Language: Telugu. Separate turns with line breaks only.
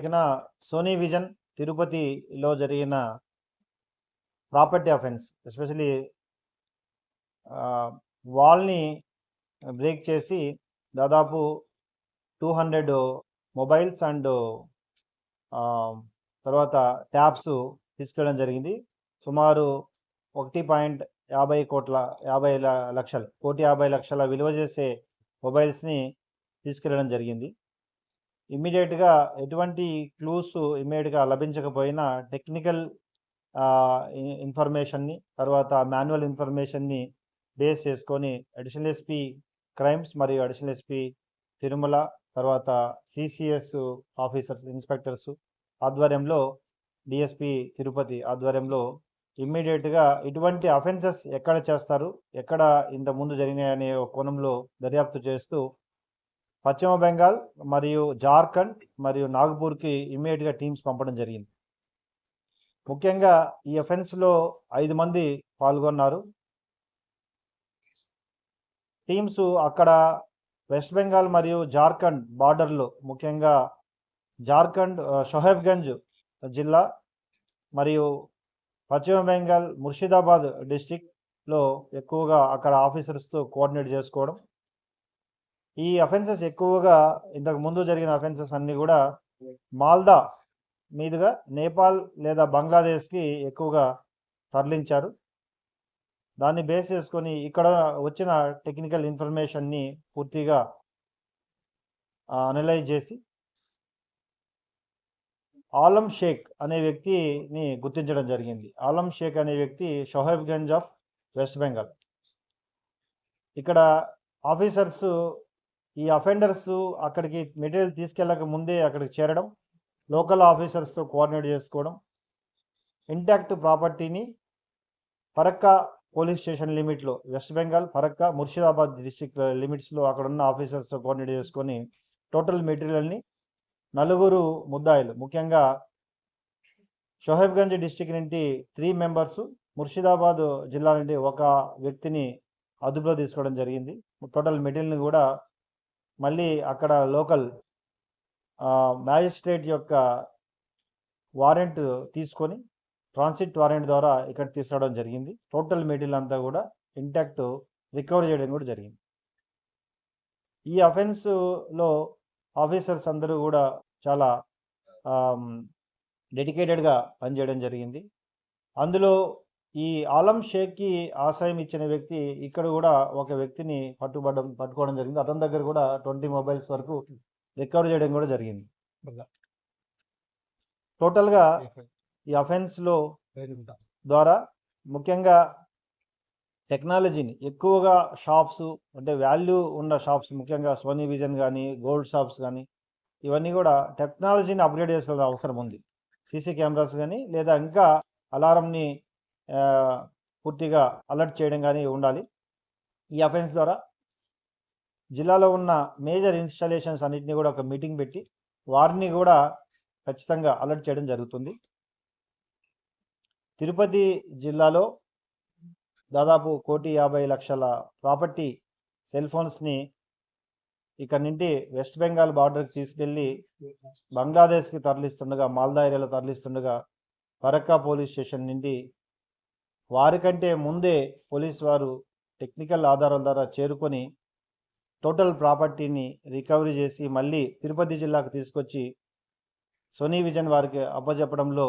జరిగిన సోనీ విజన్ తిరుపతిలో జరిగిన ప్రాపర్టీ అఫెన్స్ ఎస్పెషలీ వాల్ని బ్రేక్ చేసి దాదాపు 200 మొబైల్స్ అండ్ తర్వాత ట్యాబ్స్ తీసుకెళ్ళడం జరిగింది. సుమారు 1.50 లక్షల విలువ చేసే మొబైల్స్ని తీసుకెళ్ళడం జరిగింది. ఇమ్మీడియట్గా ఎటువంటి క్లూస్ ఇమ్మీడియట్గా లభించకపోయినా టెక్నికల్ ఇన్ఫర్మేషన్ని తర్వాత మాన్యువల్ ఇన్ఫర్మేషన్ని బేస్ చేసుకొని అడిషనల్ ఎస్పీ క్రైమ్స్ మరియు అడిషనల్ ఎస్పీ తిరుమల తర్వాత సిసిఎస్ ఆఫీసర్స్ ఇన్స్పెక్టర్స్ ఆధ్వర్యంలో డిఎస్పి తిరుపతి ఆధ్వర్యంలో ఇమ్మీడియట్గా ఇటువంటి అఫెన్సెస్ ఎక్కడ చేస్తారు, ఎక్కడ ఇంత ముందు జరిగినాయనే కోణంలో దర్యాప్తు చేస్తూ పశ్చిమ బెంగాల్ మరియు జార్ఖండ్ మరియు నాగ్పూర్కి ఇమ్మీడియట్గా టీమ్స్ పంపడం జరిగింది. ముఖ్యంగా ఈ అఫెన్స్లో 5 మంది పాల్గొన్నారు. టీమ్స్ అక్కడ వెస్ట్ బెంగాల్ మరియు జార్ఖండ్ బార్డర్లో ముఖ్యంగా జార్ఖండ్ షోహెబ్గంజ్ జిల్లా మరియు పశ్చిమ బెంగాల్ ముర్షిదాబాద్ డిస్టిక్లో ఎక్కువగా అక్కడ ఆఫీసర్స్తో కోఆర్డినేట్ చేసుకోవడం. ఈ అఫెన్సెస్ ఎక్కువగా ఇంతకు ముందు జరిగిన అఫెన్సెస్ అన్నీ కూడా మాల్దా మీదుగా నేపాల్ లేదా బంగ్లాదేశ్కి ఎక్కువగా తరలించారు. దాన్ని బేస్ చేసుకొని ఇక్కడ వచ్చిన టెక్నికల్ ఇన్ఫర్మేషన్ని పూర్తిగా అనలైజ్ చేసి ఆలం షేక్ అనే వ్యక్తిని గుర్తించడం జరిగింది. ఆలం షేక్ అనే వ్యక్తి షోహెబ్గంజ్ ఆఫ్ వెస్ట్ బెంగాల్. ఇక్కడ ఆఫీసర్స్ ఈ అఫెండర్స్ అక్కడికి మెటీరియల్ తీసుకెళ్ళక ముందే అక్కడికి చేరడం, లోకల్ ఆఫీసర్స్తో కోఆర్డినేట్ చేసుకోవడం, ఇంటాక్ట్ ప్రాపర్టీని ఫరక్కా పోలీస్ స్టేషన్ లిమిట్లో వెస్ట్ బెంగాల్ ఫరక్కా ముర్షిదాబాద్ డిస్టిక్ లిమిట్స్లో అక్కడ ఉన్న ఆఫీసర్స్తో కోఆర్డినేట్ చేసుకొని టోటల్ మెటీరియల్ని 4 ముద్దాయిలు ముఖ్యంగా షోహెబ్గంజ్ డిస్టిక్ నుండి 3 మెంబర్స్, ముర్షిదాబాద్ జిల్లా నుండి ఒక వ్యక్తిని అదుపులో తీసుకోవడం జరిగింది. టోటల్ మెటీరియల్ని కూడా మళ్ళీ అక్కడ లోకల్ మ్యాజిస్ట్రేట్ యొక్క వారెంట్ తీసుకొని ట్రాన్సిట్ వారెంట్ ద్వారా ఇక్కడ తీసుకురావడం జరిగింది. టోటల్ మెటీరియల్ అంతా కూడా ఇంటాక్ట్ రికవర్ చేయడం కూడా జరిగింది. ఈ అఫెన్స్లో ఆఫీసర్స్ అందరూ కూడా చాలా డెడికేటెడ్గా పనిచేయడం జరిగింది. అందులో ఈ ఆలం షేక్కి ఆశ్రయం ఇచ్చిన వ్యక్తి ఇక్కడ కూడా ఒక వ్యక్తిని పట్టుకోవడం జరిగింది. అతని దగ్గర కూడా 20 మొబైల్స్ వరకు రికవర్ చేయడం కూడా జరిగింది. టోటల్గా ఈ అఫెన్స్లో ద్వారా ముఖ్యంగా టెక్నాలజీని ఎక్కువగా షాప్స్ అంటే వాల్యూ ఉన్న షాప్స్ ముఖ్యంగా సోనీ విజన్ కానీ గోల్డ్ షాప్స్ కానీ ఇవన్నీ కూడా టెక్నాలజీని అప్గ్రేడ్ చేసుకోవాల్సిన అవసరం ఉంది. సీసీ కెమెరాస్ కానీ లేదా ఇంకా అలారంని పూర్తిగా అలర్ట్ చేయడం కానీ ఉండాలి. ఈ అఫెన్స్ ద్వారా జిల్లాలో ఉన్న మేజర్ ఇన్స్టాలేషన్స్ అన్నింటినీ కూడా ఒక మీటింగ్ పెట్టి వారిని కూడా ఖచ్చితంగా అలర్ట్ చేయడం జరుగుతుంది. తిరుపతి జిల్లాలో దాదాపు 1,50,00,000 ప్రాపర్టీ సెల్ ఫోన్స్ని ఇక్కడ నుండి వెస్ట్ బెంగాల్ బార్డర్కి తీసుకెళ్ళి బంగ్లాదేశ్కి తరలిస్తుండగా మాల్దా ఏరియాలో తరలిస్తుండగా ఫరక్కా పోలీస్ స్టేషన్ నుండి వారికంటే ముందే పోలీస్ వారు టెక్నికల్ ఆధారాల ద్వారా చేరుకొని టోటల్ ప్రాపర్టీని రికవరీ చేసి మళ్ళీ తిరుపతి జిల్లాకు తీసుకొచ్చి సోనీ విజన్ వారికి అప్పచెప్పడంలో